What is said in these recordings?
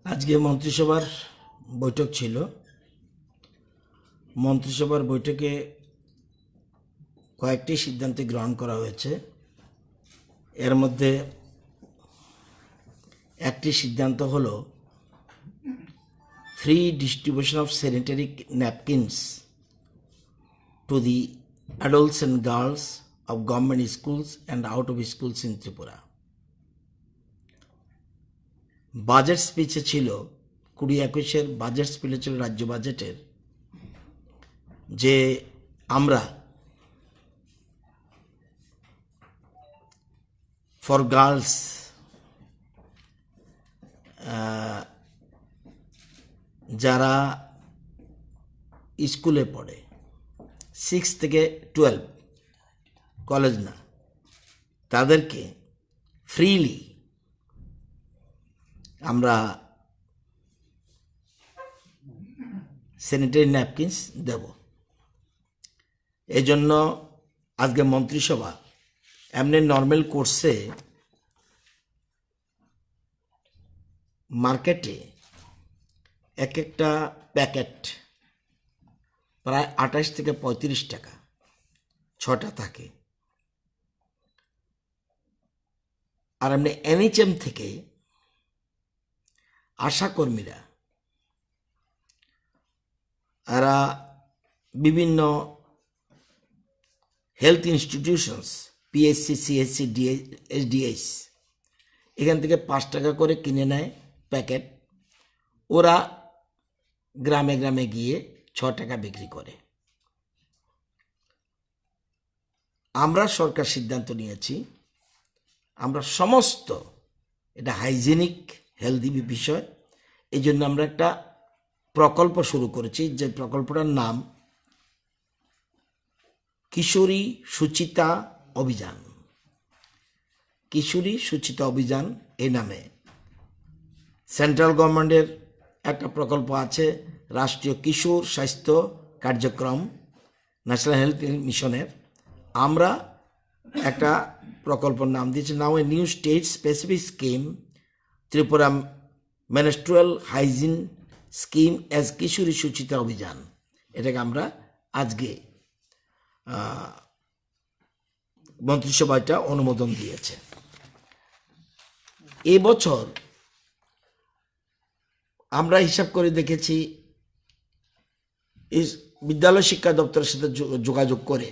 আজকে মন্ত্রিসভার বৈঠক ছিল। মন্ত্রিসভার বৈঠকে কয়েকটি সিদ্ধান্ত গ্রহণ করা হয়েছে। এর মধ্যে একটি সিদ্ধান্ত হলো free distribution of sanitary napkins to the adults and girls of government schools and out of schools in Tripura. Budget স্পিচে ছিল 2021-এর বাজেট স্পিচে ছিল রাজ্য বাজেটের যে আমরা ফর গার্লস যারা স্কুলে পড়ে 6 থেকে 12 কলেজ না, তাদেরকে ফ্রিলি আমরা স্যানিটারি ন্যাপকিনস দেব। এই জন্য আজকে মন্ত্রিসভা এমনি নর্মাল কোর্সে মার্কেটে এক একটা প্যাকেট প্রায় 28 থেকে 35 টাকা 6টা থাকে। আর এমনি NHM থেকে আশাকর্মীরা এরা বিভিন্ন health institutions PHC, CHC, SDH এখান থেকে 5 টাকা করে কিনে নেয় প্যাকেট। ওরা গ্রামে গ্রামে গিয়ে 6 টাকা বিক্রি করে। আমরা সরকার সিদ্ধান্ত নিয়েছি, আমরা সমস্ত এটা হাইজেনিক হেলদি বিষয়, এই জন্য আমরা একটা প্রকল্প শুরু করেছি, যে প্রকল্পটার নাম কিশোরী সুচিতা অভিযান। কিশোরী সুচিতা অভিযান এই নামে সেন্ট্রাল গভর্নমেন্টের একটা প্রকল্প আছে, রাষ্ট্রীয় কিশোর স্বাস্থ্য কার্যক্রম ন্যাশনাল হেলথ মিশনের। আমরা একটা প্রকল্পের নাম দিয়েছি now a new state specific scheme Tripura menstrual hygiene scheme as Kishori Suchita Abhiyan. এটাকে আমরা আজকে মন্ত্রিসভাটা অনুমোদন দিয়েছে। এবছর আমরা হিসাব করে দেখেছি, এই বিদ্যালয় শিক্ষা দপ্তরের সাথে যোগাযোগ করে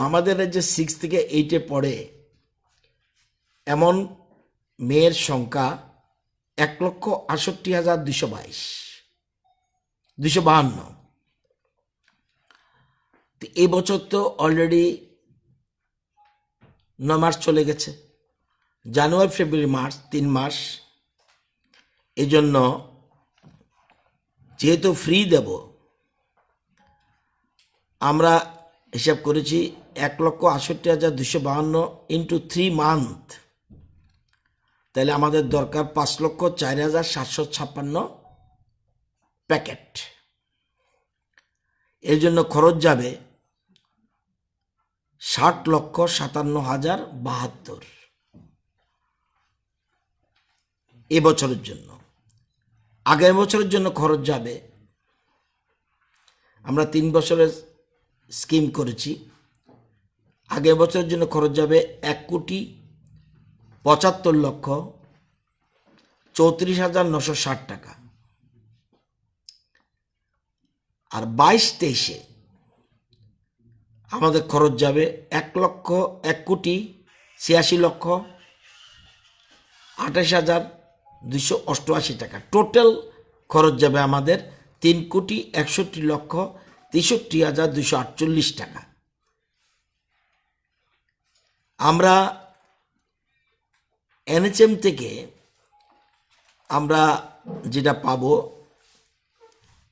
আমাদের রাজ্যে 6 থেকে 8-এ পড়ে এমন মেয়ের সংখ্যা 1,68,252। এই বছর তো অলরেডি 9 মাস চলে গেছে, জানুয়ারি ফেব্রুয়ারি মার্চ 3 মাস। এই জন্য যেহেতু ফ্রি দেব, আমরা হিসাব করেছি 1,68,252 ইন্টু 3 মান্থ, তাহলে আমাদের দরকার 5,04,756 প্যাকেট। এর জন্য খরচ যাবে 60,57,072 এবছরের জন্য। আগামী বছরের জন্য খরচ যাবে, আমরা 3 বছরের স্কিম করেছি, আগামী বছরের জন্য খরচ যাবে 1,75,34,960 টাকা। আর 22-23-এ আমাদের খরচ যাবে 1,86,28,288 টাকা। টোটাল খরচ যাবে আমাদের 3,61,63,248 টাকা। আমরা NHM থেকে আমরা যেটা পাবো,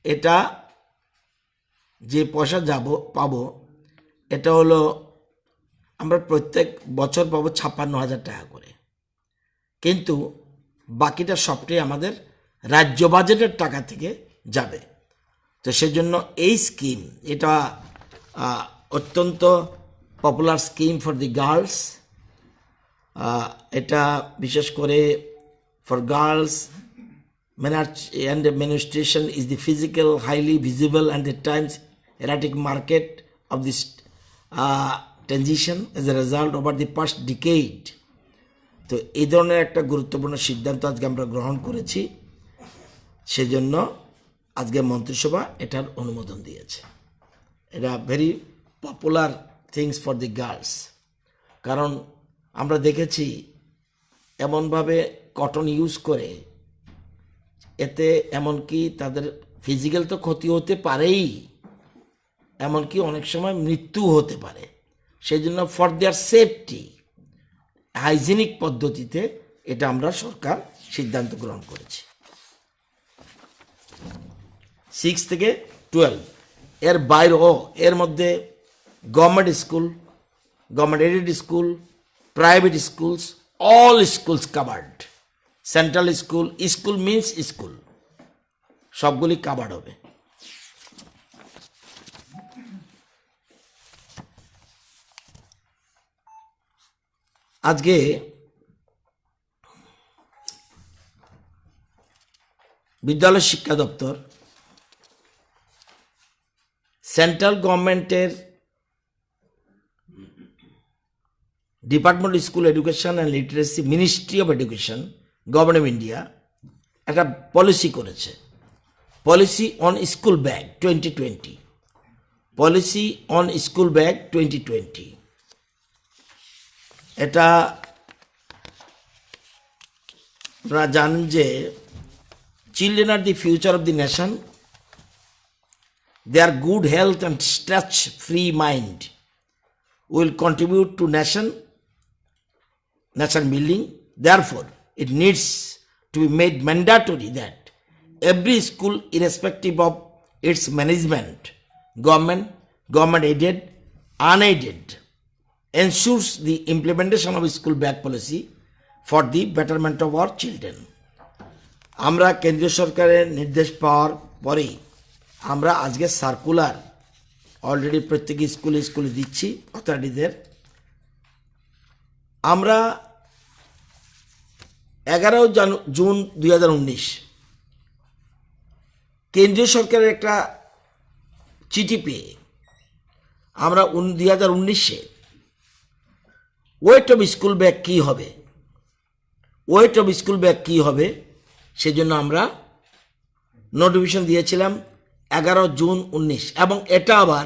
এটা যে পয়সা পাবো এটা হলো আমরা প্রত্যেক বছর পাবো 56,000 টাকা করে, কিন্তু বাকিটা সবটাই আমাদের রাজ্য বাজেটের টাকা থেকে যাবে। তো সেজন্য এই স্কিম এটা অত্যন্ত popular scheme for the girls. এটা বিশেষ করে for girls menarche and menstruation is the physical, highly visible and at times erratic market of this transition as a result over the past decade. তো এই ধরনের একটা গুরুত্বপূর্ণ সিদ্ধান্ত আজকে আমরা গ্রহণ করেছি, সেজন্য আজকে মন্ত্রিসভা এটার অনুমোদন দিয়েছে। এটা very popular things for the girls, কারণ আমরা দেখেছি এমনভাবে কটন ইউজ করে, এতে এমনকি তাদের ফিজিক্যাল তো ক্ষতি হতে পারেই, এমনকি অনেক সময় মৃত্যু হতে পারে। সেই জন্য ফর দেয়ার সেফটি হাইজিনিক পদ্ধতিতে এটা আমরা সরকার সিদ্ধান্ত গ্রহণ করেছি। 6 থেকে 12 এর বাইরেও এর মধ্যে government school, government aided school, private schools, all schools covered. Central school, school means school, সবগুলি কাভার্ড হবে। আজকে বিদ্যালয় শিক্ষা দপ্তর সেন্ট্রাল গভর্নমেন্টের department of school education and literacy, ministry of education, government of India একটা পলিসি করেছে, policy on school bag 2020, policy on school bag 2020। এটা আপনারা জানেন যে children are the future of the nation, their good health and stress-free mind will contribute to nation building. Therefore, it needs to be made mandatory that every school, irrespective of its management, government aided, unaided, ensures the implementation of school bag policy for the betterment of our children. আমরা কেন্দ্রীয় সরকারের নির্দেশ পাওয়ার পরেই আমরা আজকে circular already প্রত্যেক স্কুলে দিচ্ছি অথরিটিদের। আমরা 11 জুন 2019 কেন্দ্রীয় সরকারের একটা চিঠি পেয়ে আমরা 2019-এ ওয়েট অফ স্কুল ব্যাগ কী হবে, ওয়েট অফ স্কুল ব্যাগ কী হবে সেজন্য আমরা নোটিফিকেশন দিয়েছিলাম 11 জুন 19, এবং এটা আবার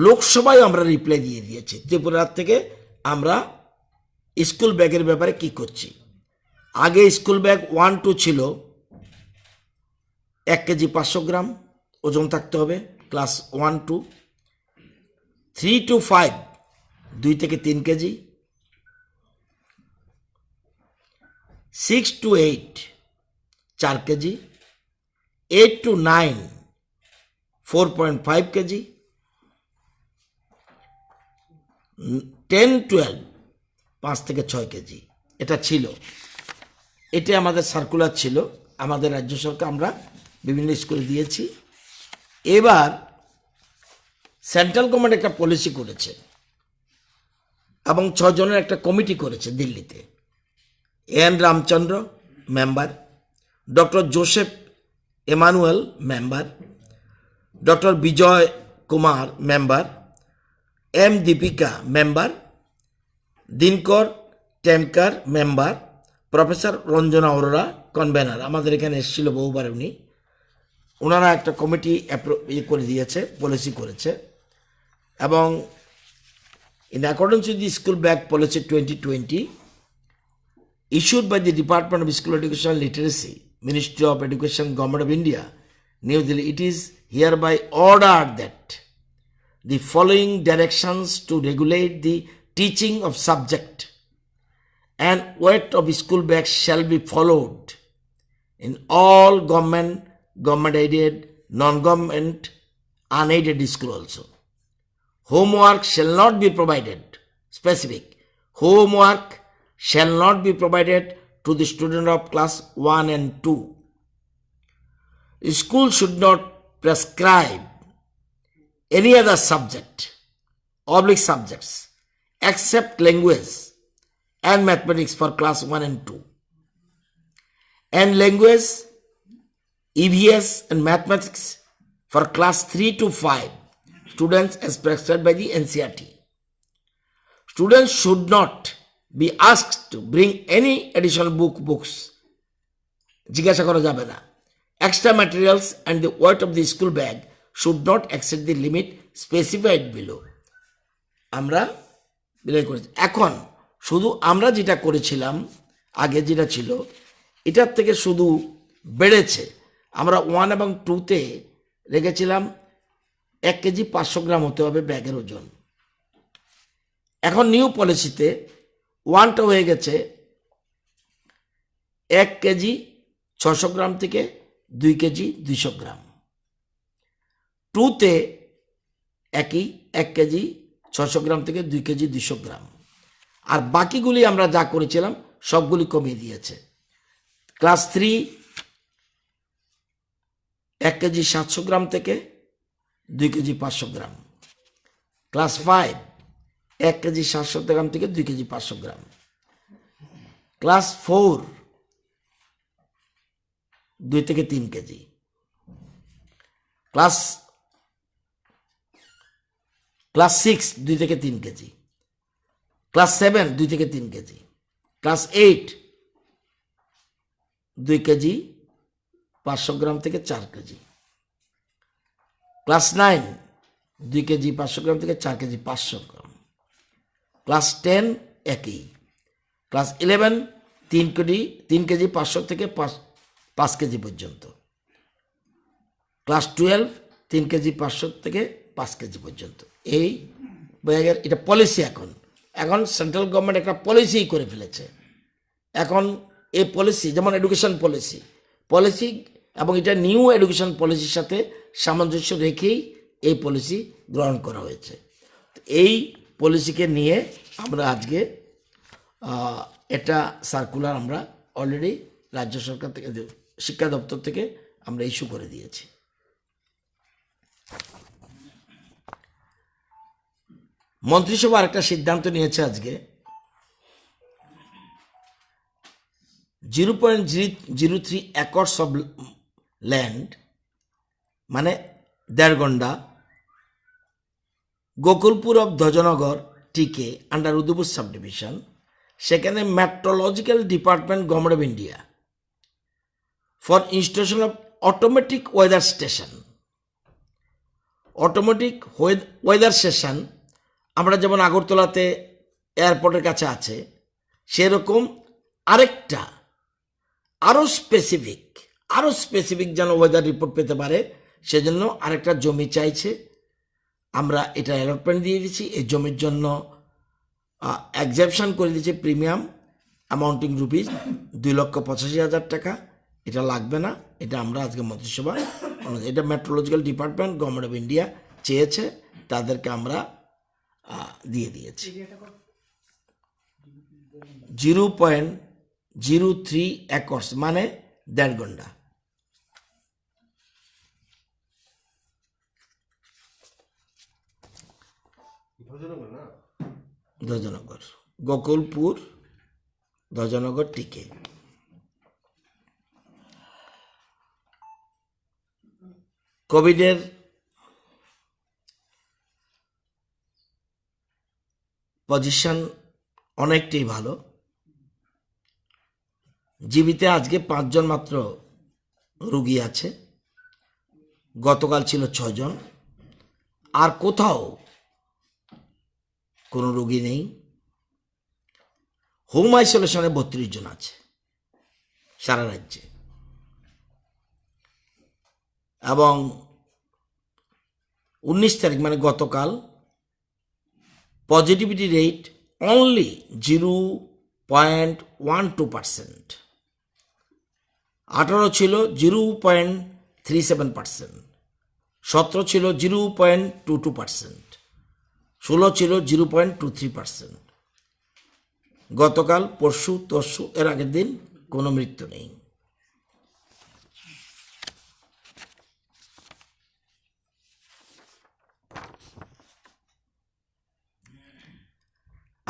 লোকসভায় আমরা রিপ্লাই দিয়ে দিয়েছি ত্রিপুরার থেকে আমরা স্কুল ব্যাগের ব্যাপারে কি করছি। আগে স্কুল ব্যাগ 1-2 ছিল 1 কেজি 500 গ্রাম ওজন থাকতে হবে, ক্লাস 1-2, 3-5 2 থেকে 3 কেজি, 6-8 4 কেজি, 8-9 4.5 কেজি, 10-12 5 থেকে 6 কেজি। এটা ছিল, এটা আমাদের সার্কুলার ছিল, আমাদের রাজ্য সরকার আমরা বিভিন্ন স্কুলে দিয়েছি। এবার সেন্ট্রাল গভর্নমেন্ট একটা পলিসি করেছে এবং 6 জনের একটা কমিটি করেছে দিল্লিতে। N Ramachandra member, doctor Joseph Emmanuel member, doctor Vijay Kumar member, M Deepika member, Dinkar Temkar member, professor Ranjana Arora convener. আমাদের এখানে এসেছিল বহুবার উনি, ওনারা একটা কমিটি করে দিয়েছে, পলিসি করেছে। এবং in accordance with the school bag policy 2020 issued by the Department of School Education and Literacy, Ministry of Education, Government of India, New Delhi, it is hereby ordered that the following directions to regulate the teaching of subject and weight of school bags shall be followed in all government aided, non-government, unaided school also. Homework shall not be provided, specific, homework shall not be provided to the student of class 1 and 2. School should not prescribe any other subject, subjects except language and mathematics for class 1 and 2. And language, EVS and mathematics for class 3 to 5 students as prescribed by the NCERT. Students should not be asked to bring any additional books. জিজ্ঞাসা করা যাবে না। Extra materials and the weight of the school bag should not exceed the limit specified below. আমরা বিলয় করেছি। এখন শুধু আমরা যেটা করেছিলাম আগে যেটা ছিল এটার থেকে শুধু বেড়েছে। আমরা 1 এবং 2-তে রেখেছিলাম 1 কেজি 500 গ্রাম হতে হবে ব্যাগের ওজন। এখন নিউ পলিসিতে 1টা হয়ে গেছে 1 কেজি 600 গ্রাম থেকে 2 কেজি 200 গ্রাম। 2তে একই 1 কেজি 600 গ্রাম থেকে 2 কেজি 200 গ্রাম। আর বাকিগুলি আমরা যা করেছিলাম সবগুলি কমিয়ে দিয়েছে। ক্লাস 3 1 কেজি 700 গ্রাম থেকে 2 কেজি 500 গ্রাম। ক্লাস 5 1 কেজি 700 গ্রাম থেকে 2 কেজি 500 গ্রাম। ক্লাস 4 2 থেকে 3 কেজি। ক্লাস 6 2 থেকে 3 কেজি। ক্লাস 7 2 থেকে 3 কেজি। ক্লাস 8 2 কেজি 500 গ্রাম থেকে 4 কেজি। ক্লাস 9 2 কেজি 500 গ্রাম থেকে 4 কেজি 500 গ্রাম। ক্লাস 10 একই। ক্লাস 11 3 কেজি 500 থেকে 5 কেজি পর্যন্ত। ক্লাস 12 3 কেজি 500 থেকে 5 কেজি পর্যন্ত। এই ব্যাগের এটা পলিসি। এখন সেন্ট্রাল গভর্নমেন্ট একটা পলিসি করে ফেলেছে। এখন এই পলিসি যেমন এডুকেশন পলিসি এবং এটা নিউ এডুকেশন পলিসির সাথে সামঞ্জস্য রেখেই এই পলিসি গ্রহণ করা হয়েছে। এই পলিসিকে নিয়ে আমরা আজকে এটা সার্কুলার আমরা অলরেডি রাজ্য সরকার থেকে শিক্ষা দপ্তর থেকে আমরা ইস্যু করে দিয়েছি। মন্ত্রিসভা আরেকটা সিদ্ধান্ত নিয়েছে আজকে 0.003 একর্স অফ ল্যান্ড মানে দেড়গন্ডা গোকুলপুর অফ ধ্বজনগর টিকে আন্ডার উদয়পুর সাব ডিভিশন, সেখানে meteorological department government of India for installation of automatic weather station. Automatic weather station আমরা যেমন আগরতলাতে এয়ারপোর্টের কাছে আছে সেরকম আরেকটা আরও স্পেসিফিক যেন ওয়েদার রিপোর্ট পেতে পারে সেজন্য আরেকটা জমি চাইছে। আমরা এটা অ্যালটমেন্ট দিয়ে দিচ্ছি। এই জমির জন্য এক্সেপশন করে দিয়েছে প্রিমিয়াম অ্যামাউন্টিং রুপিস 2,85,000 টাকা। এটা লাগবে না। এটা আমরা আজকে মন্ত্রিসভা এটা meteorological department government of India চেয়েছে, তাদেরকে আমরা দিয়ে দিয়েছি। 0.03 একর্স মানে দেড়গন্ডা। ধ্বজনগর গোকুলপুর ধ্বজনগর টিকে। কোভিডের পজিশন অনেকটাই ভালো। জীবিতে আজকে 5 জন মাত্র রোগী আছে, গতকাল ছিল 6 জন। আর কোথাও কোনো রোগী নেই। হোম আইসোলেশনে 32 জন আছে সারা রাজ্যে। এবং 19 তারিখ মানে গতকাল পজিটিভিটি রেট অনলি 0.12%। 18 ছিল 0.37%, 17 ছিল 0.22%, 16 ছিল 0.23%। গতকাল পরশু তরশু এর আগের দিন কোনো মৃত্যু নেই।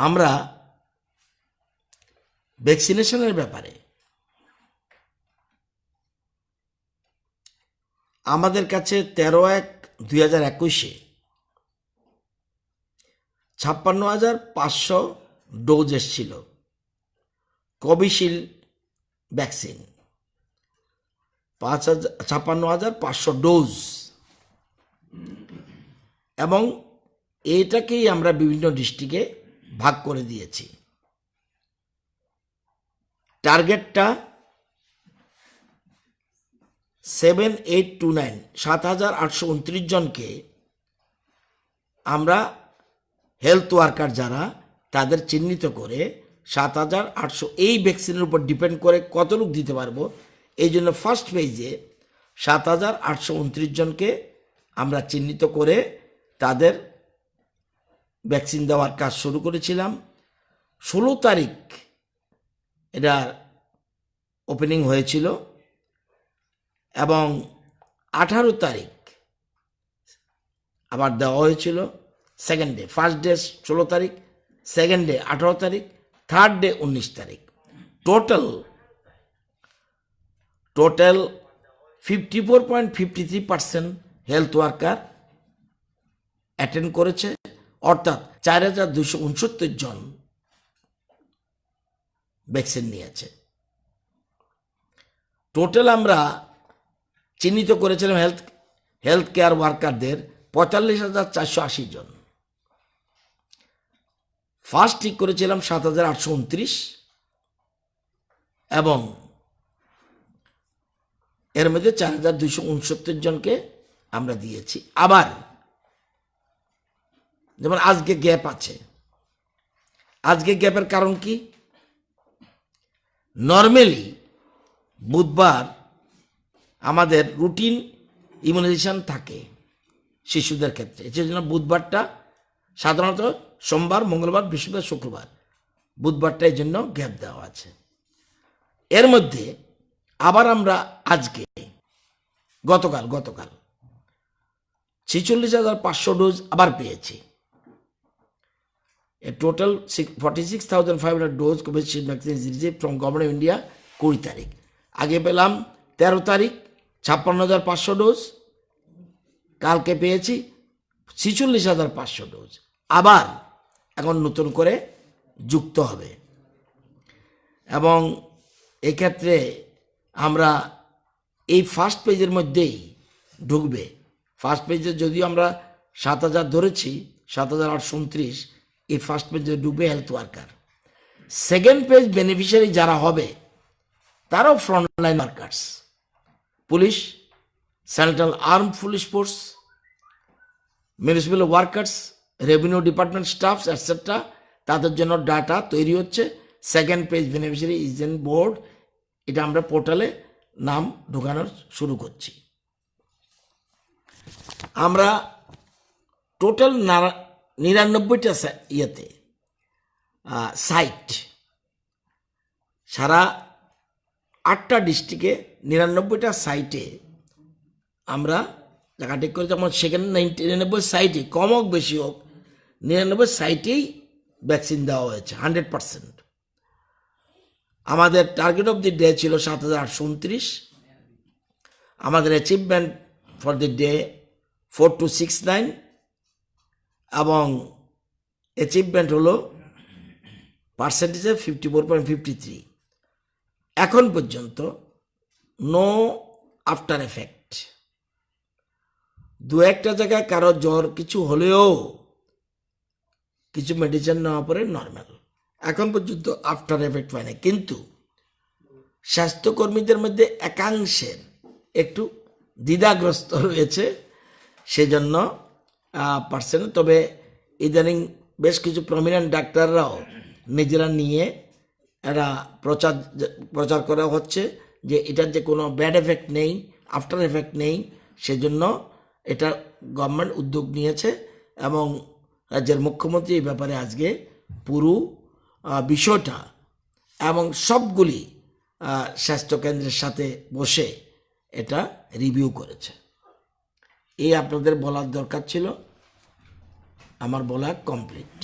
আমরা ভ্যাকসিনেশনের ব্যাপারে আমাদের কাছে 13/1/2021 56,500 ডোজ এসেছিল কোভিশিল্ড ভ্যাকসিন, 56,500 ডোজ, এবং এটাকেই আমরা বিভিন্ন ডিস্ট্রিক্টে ভাগ করে দিয়েছি। টার্গেটটা 7,829 7,829 জনকে আমরা হেলথ ওয়ার্কার যারা তাদের চিহ্নিত করে 7,800 এই ভ্যাকসিনের উপর ডিপেন্ড করে কত লোক দিতে পারবো, এই জন্য ফার্স্ট ফেজে 7,829 জনকে আমরা চিহ্নিত করে তাদের ভ্যাকসিন দেওয়ার কাজ শুরু করেছিলাম। 16 তারিখ এটা ওপেনিং হয়েছিল এবং 18 তারিখ আবার দেওয়া হয়েছিল সেকেন্ড ডে। ফার্স্ট ডে 16 তারিখ, সেকেন্ড ডে 18 তারিখ, থার্ড ডে 19 তারিখ। টোটাল 54.53% হেলথ ওয়ার্কার অ্যাটেন্ড করেছে, অর্থাৎ 4,269 জন ভ্যাকসিন নিয়েছে। টোটাল আমরা চিহ্নিত করেছিলাম হেলথ কেয়ার ওয়ার্কারদের 45,480 জন। ফার্স্ট ঠিক করেছিলাম 7,829 এবং এর মধ্যে 4,269 জনকে আমরা দিয়েছি। আবার যেমন আজকে গ্যাপ আছে, আজকে গ্যাপের কারণ কি? নর্মালি বুধবার আমাদের রুটিন ইমিউনাইজেশন থাকে শিশুদের ক্ষেত্রে, সেজন্য বুধবারটা সাধারণত সোমবার, মঙ্গলবার, বৃহস্পতিবার, শুক্রবার, বুধবারটা এই জন্য গ্যাপ দেওয়া আছে। এর মধ্যে আবার আমরা আজকে গতকাল 46,500 ডোজ আবার পেয়েছি। A total 46,500 dose Covishield vaccine is received from government of India 20 তারিখ। আগে পেলাম 13 তারিখ 56,500 ডোজ, কালকে পেয়েছি 46,500 ডোজ, আবার এখন নতুন করে যুক্ত হবে। এবং এক্ষেত্রে আমরা এই ফার্স্ট পেজের মধ্যেই ঢুকবে। ফার্স্ট পেজে যদিও আমরা 7,000 ধরেছি, 7,829, এই ফার্স্ট পেজে ঢুকবে health worker. Second page beneficiary যারা হবে তারাও frontline workers, police, central arm police force, municipal workers, revenue department stuffs etcetera, তাদের জন্য ডাটা তৈরি হচ্ছে। Second page beneficiary agent board, এটা আমরা পোর্টালে নাম ঢোকানোর শুরু করছি। আমরা টোটাল 99টা ইয়েতে সাইট, সারা 8টা ডিস্ট্রিক্টে 99টা সাইটে আমরা জায়গা ঠিক করেছি। যেমন সেখানে 99 সাইটে কম হোক বেশি হোক 99 সাইটেই ভ্যাকসিন দেওয়া হয়েছে 100%। আমাদের টার্গেট অফ দি ডে ছিল 7,829, আমাদের অ্যাচিভমেন্ট ফর দি ডে 4269 এবং অ্যাচিভমেন্ট হলো পার্সেন্টেজে 54.53। এখন পর্যন্ত নো আফটার এফেক্ট। দু একটা জায়গায় কারো জ্বর কিছু হলেও কিছু মেডিসিন নেওয়া পরে নর্মাল, এখন পর্যন্ত আফটার এফেক্ট হয় না। কিন্তু স্বাস্থ্যকর্মীদের মধ্যে একাংশের একটু দ্বিধাগ্রস্ত রয়েছে, সেজন্য পারছেন। তবে ইদানিং বেশ কিছু প্রমিনেন্ট ডাক্তাররাও নিজেরা নিয়ে এরা প্রচার করা হচ্ছে যে এটার যে কোনো ব্যাড এফেক্ট নেই, আফটার এফেক্ট নেই। সেজন্য এটা গভর্নমেন্ট উদ্যোগ নিয়েছে এবং রাজ্যের মুখ্যমন্ত্রী এই ব্যাপারে আজকে পুরো বিষয়টা এবং সবগুলি স্বাস্থ্যকেন্দ্রের সাথে বসে এটা রিভিউ করেছে। এই আপনাদের বলার দরকার ছিল, আমার বলা কমপ্লিট।